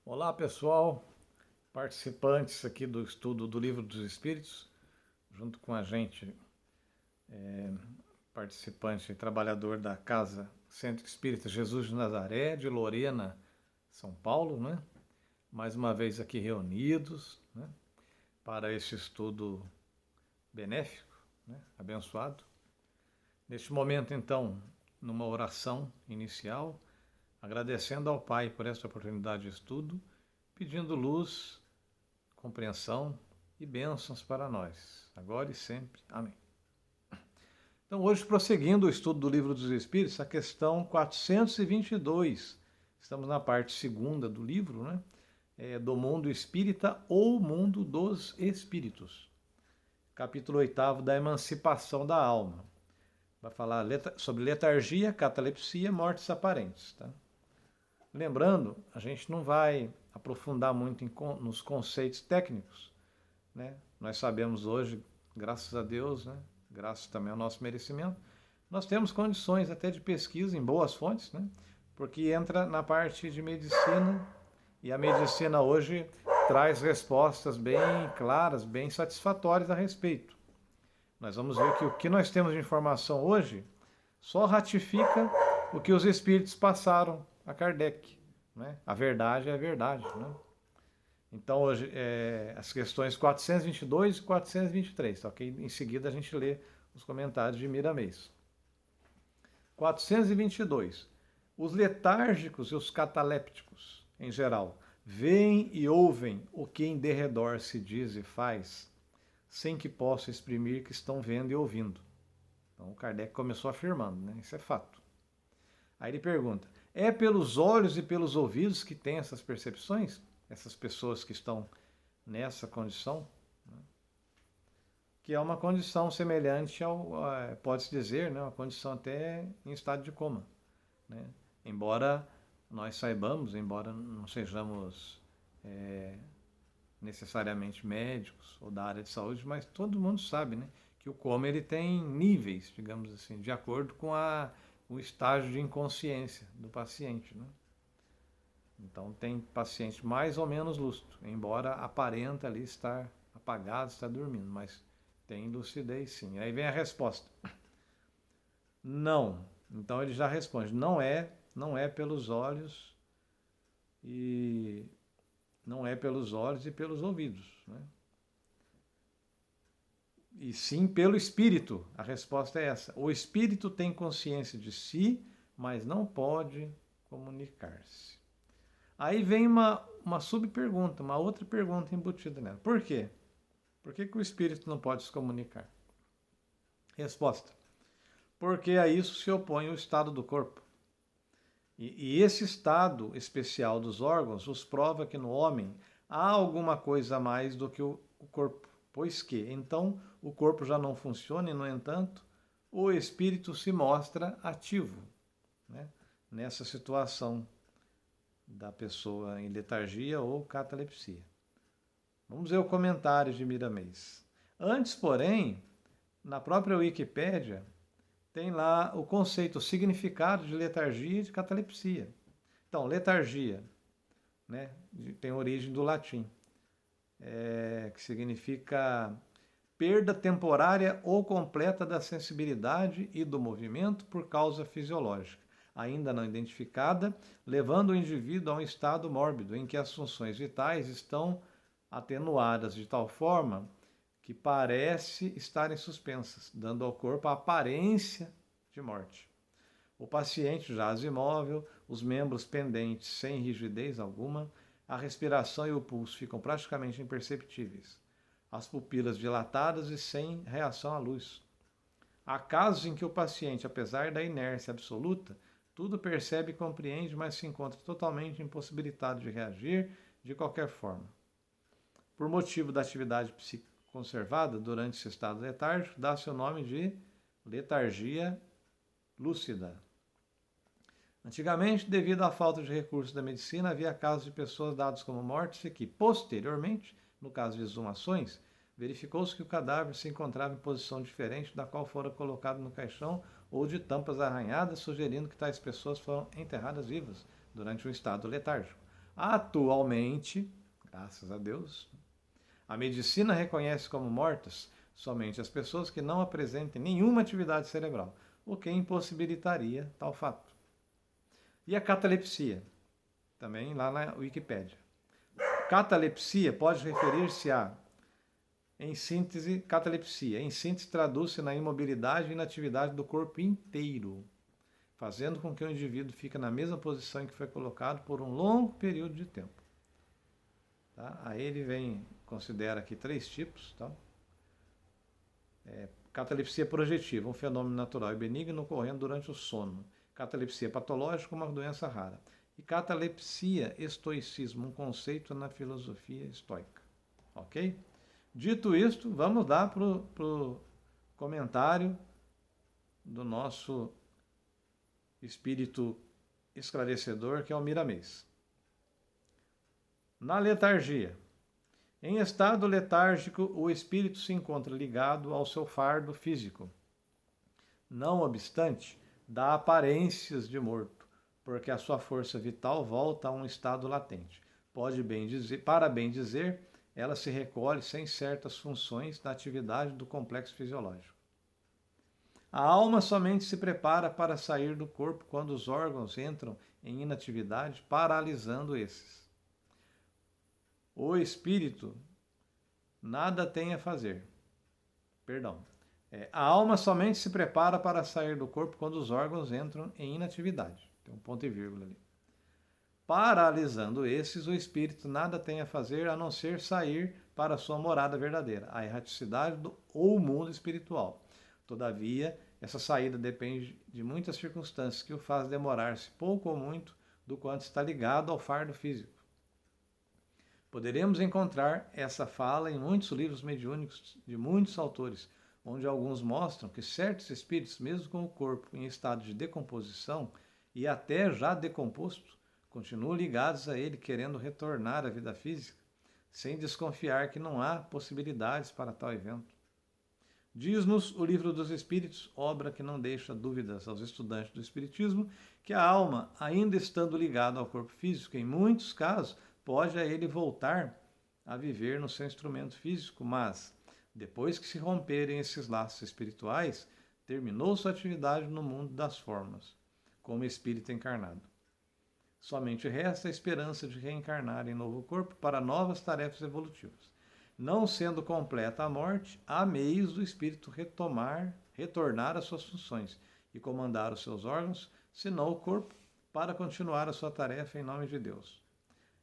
Olá pessoal, participantes aqui do estudo do Livro dos Espíritos, junto com a gente, participante e trabalhador da Casa Centro Espírita Jesus de Nazaré, de Lorena, São Paulo, né? Mais uma vez aqui reunidos, né? Para este estudo benéfico, né? Abençoado. Neste momento, então, numa oração inicial, agradecendo ao Pai por esta oportunidade de estudo, pedindo luz, compreensão e bênçãos para nós, agora e sempre. Amém. Então, hoje, prosseguindo o estudo do Livro dos Espíritos, a questão 422. Estamos na parte segunda do livro, né? Do mundo espírita ou mundo dos espíritos. Capítulo 8 da emancipação da alma. Vai falar sobre letargia, catalepsia, mortes aparentes. Tá? Lembrando, a gente não vai aprofundar muito nos conceitos técnicos, né? Nós sabemos hoje, graças a Deus, né? Graças também ao nosso merecimento, nós temos condições até de pesquisa em boas fontes, né? Porque entra na parte de medicina, e a medicina hoje traz respostas bem claras, bem satisfatórias a respeito. Nós vamos ver que o que nós temos de informação hoje só ratifica o que os espíritos passaram a Kardec, né? A verdade é a verdade, né? Então, hoje, as questões 422 e 423, ok? Em seguida, a gente lê os comentários de Miramês. 422. Os letárgicos e os catalépticos, em geral, veem e ouvem o que em derredor se diz e faz, sem que possam exprimir que estão vendo e ouvindo. Então, o Kardec começou afirmando, né? Isso é fato. Aí ele pergunta, é pelos olhos e pelos ouvidos que tem essas percepções? Essas pessoas que estão nessa condição, né? Que é uma condição semelhante ao, pode-se dizer, né, uma condição até em estado de coma, né? Embora nós saibamos, embora não sejamos necessariamente médicos ou da área de saúde, mas todo mundo sabe, né, que o coma ele tem níveis, digamos assim, de acordo com o estágio de inconsciência do paciente, né? Então tem paciente mais ou menos lúcido, embora aparenta ali estar apagado, estar dormindo, mas tem lucidez sim. Aí vem a resposta. Não. Então ele já responde, não é pelos olhos e não é pelos olhos e pelos ouvidos, né? E sim pelo espírito. A resposta é essa. O espírito tem consciência de si, mas não pode comunicar-se. Aí vem uma subpergunta, uma outra pergunta embutida nela. Por quê? Por que o espírito não pode se comunicar? Resposta. Porque a isso se opõe o estado do corpo. E esse estado especial dos órgãos os prova que no homem há alguma coisa a mais do que o corpo. Pois que, então, o corpo já não funciona e, no entanto, o espírito se mostra ativo, né, nessa situação da pessoa em letargia ou catalepsia. Vamos ver o comentário de Miramês. Antes, porém, na própria Wikipédia, tem lá o conceito, o significado de letargia e de catalepsia. Então, letargia, né, tem origem do latim, que significa perda temporária ou completa da sensibilidade e do movimento por causa fisiológica, ainda não identificada, levando o indivíduo a um estado mórbido em que as funções vitais estão atenuadas de tal forma que parece estarem suspensas, dando ao corpo a aparência de morte. O paciente jaz imóvel, os membros pendentes sem rigidez alguma, a respiração e o pulso ficam praticamente imperceptíveis, as pupilas dilatadas e sem reação à luz. Há casos em que o paciente, apesar da inércia absoluta, tudo percebe e compreende, mas se encontra totalmente impossibilitado de reagir de qualquer forma. Por motivo da atividade psíquica conservada durante esse estado letárgico, dá-se o nome de letargia lúcida. Antigamente, devido à falta de recursos da medicina, havia casos de pessoas dadas como mortas e que, posteriormente, no caso de exumações, verificou-se que o cadáver se encontrava em posição diferente da qual fora colocado no caixão ou de tampas arranhadas, sugerindo que tais pessoas foram enterradas vivas durante um estado letárgico. Atualmente, graças a Deus, a medicina reconhece como mortas somente as pessoas que não apresentem nenhuma atividade cerebral, o que impossibilitaria tal fato. E a catalepsia? Também lá na Wikipédia. Catalepsia pode referir-se a, em síntese, catalepsia. Em síntese, traduz-se na imobilidade e inatividade do corpo inteiro, fazendo com que o indivíduo fique na mesma posição em que foi colocado por um longo período de tempo. Tá? Aí ele considera aqui 3 tipos. Tá? Catalepsia projetiva, um fenômeno natural e benigno ocorrendo durante o sono. Catalepsia patológica, uma doença rara. E catalepsia, estoicismo, um conceito na filosofia estoica. Ok? Dito isto, vamos lá para o comentário do nosso espírito esclarecedor, que é o Miramês. Na letargia. Em estado letárgico, o espírito se encontra ligado ao seu fardo físico. Não obstante, dá aparências de morto, porque a sua força vital volta a um estado latente. Para bem dizer, ela se recolhe sem certas funções da atividade do complexo fisiológico. A alma somente se prepara para sair do corpo quando os órgãos entram em inatividade, paralisando esses. O espírito nada tem a fazer. A alma somente se prepara para sair do corpo quando os órgãos entram em inatividade. Tem um ponto e vírgula ali. Paralisando esses, o espírito nada tem a fazer a não ser sair para a sua morada verdadeira, a erraticidade ou mundo espiritual. Todavia, essa saída depende de muitas circunstâncias que o faz demorar-se pouco ou muito do quanto está ligado ao fardo físico. Poderemos encontrar essa fala em muitos livros mediúnicos de muitos autores, onde alguns mostram que certos espíritos, mesmo com o corpo em estado de decomposição e até já decomposto, continuam ligados a ele, querendo retornar à vida física, sem desconfiar que não há possibilidades para tal evento. Diz-nos o Livro dos Espíritos, obra que não deixa dúvidas aos estudantes do Espiritismo, que a alma, ainda estando ligada ao corpo físico, em muitos casos, pode a ele voltar a viver no seu instrumento físico, mas, depois que se romperem esses laços espirituais, terminou sua atividade no mundo das formas, como espírito encarnado. Somente resta a esperança de reencarnar em novo corpo para novas tarefas evolutivas. Não sendo completa a morte, há meios do espírito retornar às suas funções e comandar os seus órgãos, senão o corpo, para continuar a sua tarefa em nome de Deus.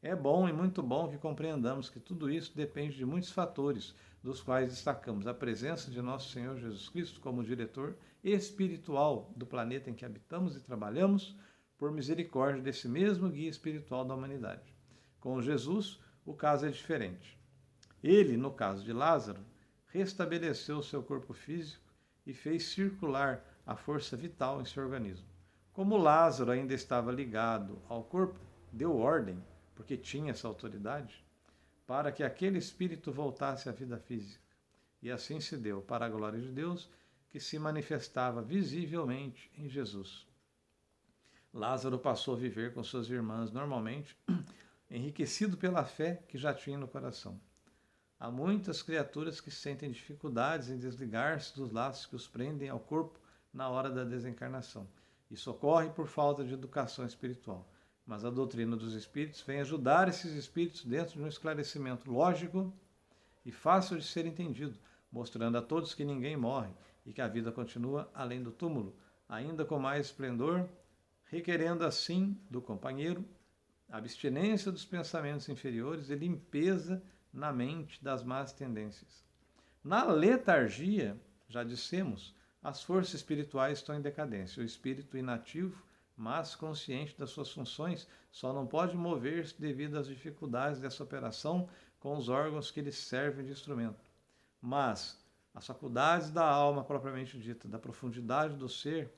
É bom e muito bom que compreendamos que tudo isso depende de muitos fatores, dos quais destacamos a presença de nosso Senhor Jesus Cristo como diretor espiritual do planeta em que habitamos e trabalhamos, por misericórdia desse mesmo guia espiritual da humanidade. Com Jesus, o caso é diferente. Ele, no caso de Lázaro, restabeleceu o seu corpo físico e fez circular a força vital em seu organismo. Como Lázaro ainda estava ligado ao corpo, deu ordem, porque tinha essa autoridade, para que aquele espírito voltasse à vida física. E assim se deu, para a glória de Deus, que se manifestava visivelmente em Jesus. Lázaro passou a viver com suas irmãs normalmente, enriquecido pela fé que já tinha no coração. Há muitas criaturas que sentem dificuldades em desligar-se dos laços que os prendem ao corpo na hora da desencarnação. Isso ocorre por falta de educação espiritual. Mas a doutrina dos espíritos vem ajudar esses espíritos dentro de um esclarecimento lógico e fácil de ser entendido, mostrando a todos que ninguém morre e que a vida continua além do túmulo, ainda com mais esplendor, requerendo assim do companheiro abstinência dos pensamentos inferiores e limpeza na mente das más tendências. Na letargia, já dissemos, as forças espirituais estão em decadência. O espírito inativo, mas consciente das suas funções, só não pode mover-se devido às dificuldades dessa operação com os órgãos que lhe servem de instrumento. Mas as faculdades da alma propriamente dita, da profundidade do ser,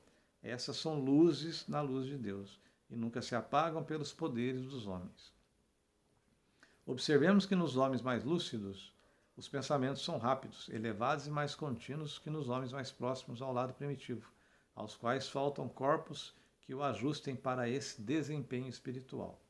essas são luzes na luz de Deus e nunca se apagam pelos poderes dos homens. Observemos que nos homens mais lúcidos, os pensamentos são rápidos, elevados e mais contínuos que nos homens mais próximos ao lado primitivo, aos quais faltam corpos que o ajustem para esse desempenho espiritual.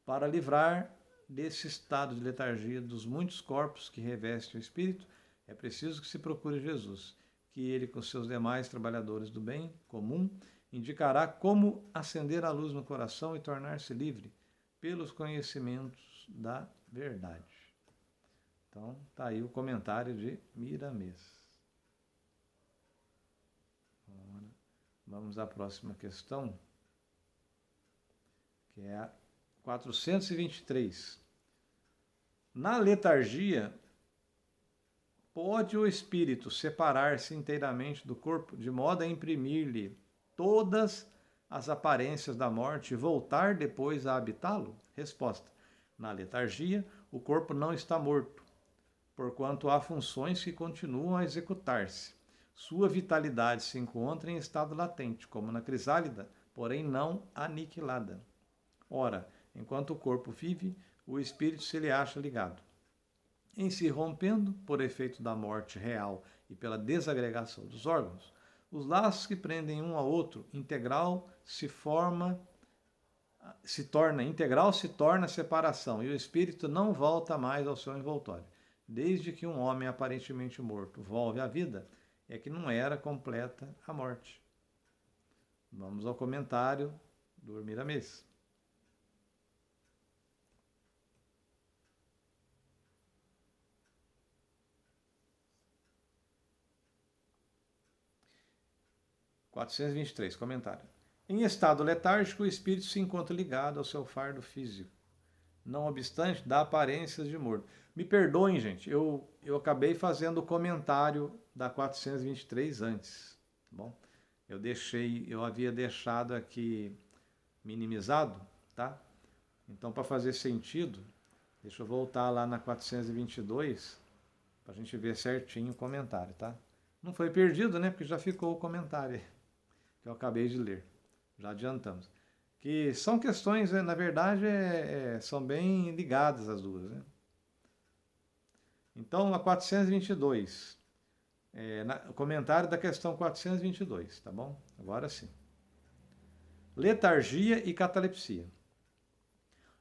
Para livrar desse estado de letargia dos muitos corpos que revestem o espírito, é preciso que se procure Jesus, que ele, com seus demais trabalhadores do bem comum, indicará como acender a luz no coração e tornar-se livre pelos conhecimentos da verdade. Então, está aí o comentário de Miramês. Vamos à próxima questão, que é a 423. Na letargia, pode o espírito separar-se inteiramente do corpo, de modo a imprimir-lhe todas as aparências da morte e voltar depois a habitá-lo? Resposta: na letargia, o corpo não está morto, porquanto há funções que continuam a executar-se. Sua vitalidade se encontra em estado latente, como na crisálida, porém não aniquilada. Ora, enquanto o corpo vive, o espírito se lhe acha ligado. Em se rompendo, por efeito da morte real e pela desagregação dos órgãos, os laços que prendem um ao outro, integral se torna separação, e o espírito não volta mais ao seu envoltório. Desde que um homem aparentemente morto volve à vida, é que não era completa a morte. Vamos ao comentário do Miramês. Comentário. Em estado letárgico, o espírito se encontra ligado ao seu fardo físico. Não obstante, dá aparências de morto. Me perdoem, gente, eu acabei fazendo o comentário da 423 antes. Tá bom? Eu havia deixado aqui minimizado, tá? Então, para fazer sentido, deixa eu voltar lá na 422 para a gente ver certinho o comentário, tá? Não foi perdido, né? Porque já ficou o comentário que eu acabei de ler. Já adiantamos. Que são questões, na verdade, são bem ligadas as duas, né? Então, a 422, o comentário da questão 422, tá bom? Agora sim. Letargia e catalepsia.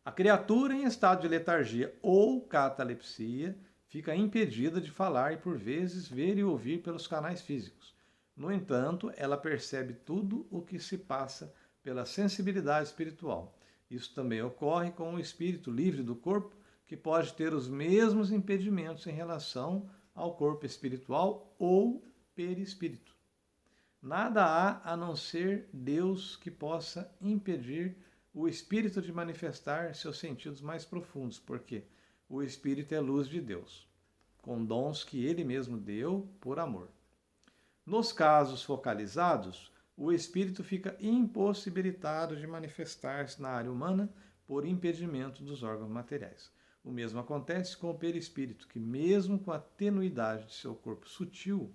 A criatura em estado de letargia ou catalepsia fica impedida de falar e, por vezes, ver e ouvir pelos canais físicos. No entanto, ela percebe tudo o que se passa pela sensibilidade espiritual. Isso também ocorre com o espírito livre do corpo, que pode ter os mesmos impedimentos em relação ao corpo espiritual ou perispírito. Nada há a não ser Deus que possa impedir o espírito de manifestar seus sentidos mais profundos, porque o espírito é luz de Deus, com dons que ele mesmo deu por amor. Nos casos focalizados, o espírito fica impossibilitado de manifestar-se na área humana por impedimento dos órgãos materiais. O mesmo acontece com o perispírito, que mesmo com a tenuidade de seu corpo sutil,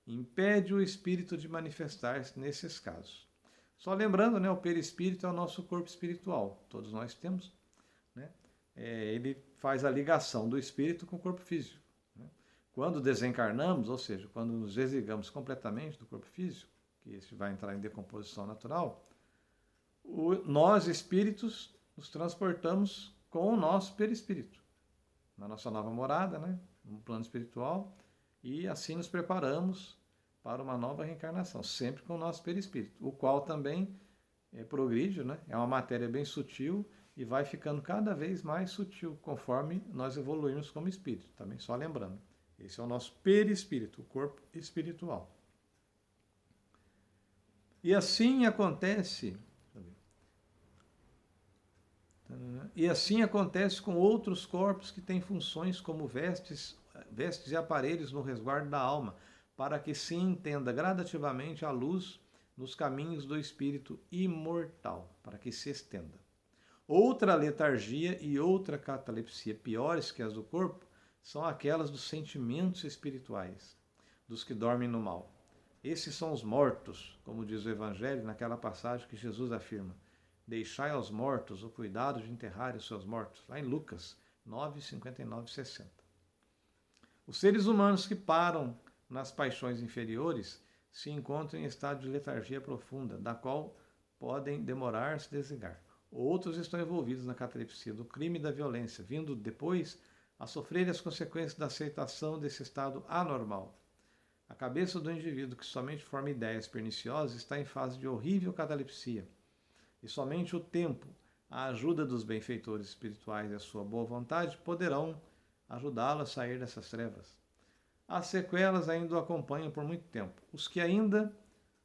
impede o espírito de manifestar-se nesses casos. Só lembrando, né, o perispírito é o nosso corpo espiritual, todos nós temos, né? Ele faz a ligação do espírito com o corpo físico. Né? Quando desencarnamos, ou seja, quando nos desligamos completamente do corpo físico, que esse vai entrar em decomposição natural, nós espíritos nos transportamos com o nosso perispírito, na nossa nova morada, né, no plano espiritual, e assim nos preparamos para uma nova reencarnação, sempre com o nosso perispírito, o qual também progride, né, é uma matéria bem sutil e vai ficando cada vez mais sutil conforme nós evoluímos como espírito, também só lembrando. Esse é o nosso perispírito, o corpo espiritual. E assim acontece com outros corpos que têm funções como vestes e aparelhos no resguardo da alma, para que se entenda gradativamente a luz nos caminhos do espírito imortal, para que se estenda. Outra letargia e outra catalepsia piores que as do corpo são aquelas dos sentimentos espirituais, dos que dormem no mal. Esses são os mortos, como diz o Evangelho naquela passagem que Jesus afirma: deixai aos mortos o cuidado de enterrar os seus mortos, lá em Lucas 9, 59 e 60. Os seres humanos que param nas paixões inferiores se encontram em estado de letargia profunda, da qual podem demorar-se a desligar. Outros estão envolvidos na catalepsia do crime e da violência, vindo depois a sofrer as consequências da aceitação desse estado anormal. A cabeça do indivíduo que somente forma ideias perniciosas está em fase de horrível catalepsia, e somente o tempo, a ajuda dos benfeitores espirituais e a sua boa vontade poderão ajudá-lo a sair dessas trevas. As sequelas ainda o acompanham por muito tempo. Os que ainda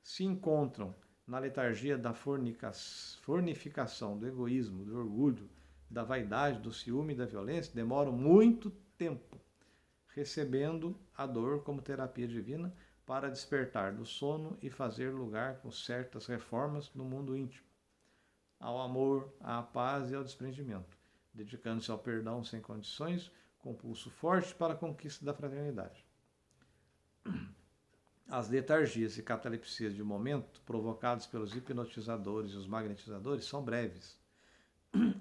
se encontram na letargia da fornificação, do egoísmo, do orgulho, da vaidade, do ciúme e da violência demoram muito tempo recebendo a dor como terapia divina para despertar do sono e fazer lugar com certas reformas no mundo íntimo, ao amor, à paz e ao desprendimento, dedicando-se ao perdão sem condições, com pulso forte para a conquista da fraternidade. As letargias e catalepsias de momento, provocadas pelos hipnotizadores e os magnetizadores, são breves.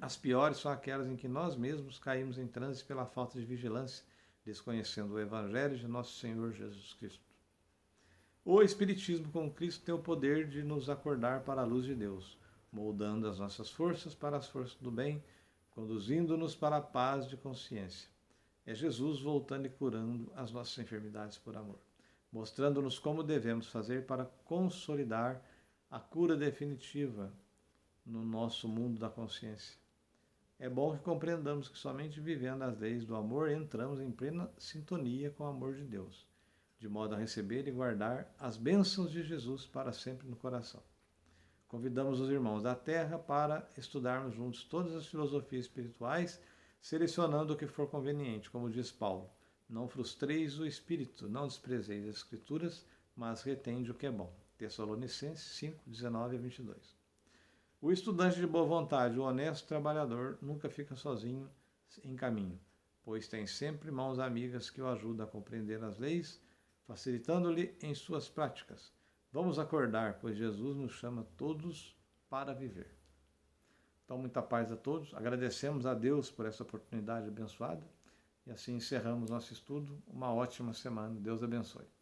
As piores são aquelas em que nós mesmos caímos em transe pela falta de vigilância, desconhecendo o Evangelho de nosso Senhor Jesus Cristo. O Espiritismo com Cristo tem o poder de nos acordar para a luz de Deus, moldando as nossas forças para as forças do bem, conduzindo-nos para a paz de consciência. É Jesus voltando e curando as nossas enfermidades por amor, mostrando-nos como devemos fazer para consolidar a cura definitiva no nosso mundo da consciência. É bom que compreendamos que somente vivendo as leis do amor entramos em plena sintonia com o amor de Deus, de modo a receber e guardar as bênçãos de Jesus para sempre no coração. Convidamos os irmãos da Terra para estudarmos juntos todas as filosofias espirituais, selecionando o que for conveniente, como diz Paulo. Não frustreis o espírito, não desprezeis as escrituras, mas retende o que é bom. Tessalonicenses 5, 19 a 22. O estudante de boa vontade, o honesto trabalhador, nunca fica sozinho em caminho, pois tem sempre mãos amigas que o ajudam a compreender as leis, facilitando-lhe em suas práticas. Vamos acordar, pois Jesus nos chama todos para viver. Então, muita paz a todos. Agradecemos a Deus por essa oportunidade abençoada. E assim encerramos nosso estudo. Uma ótima semana. Deus abençoe.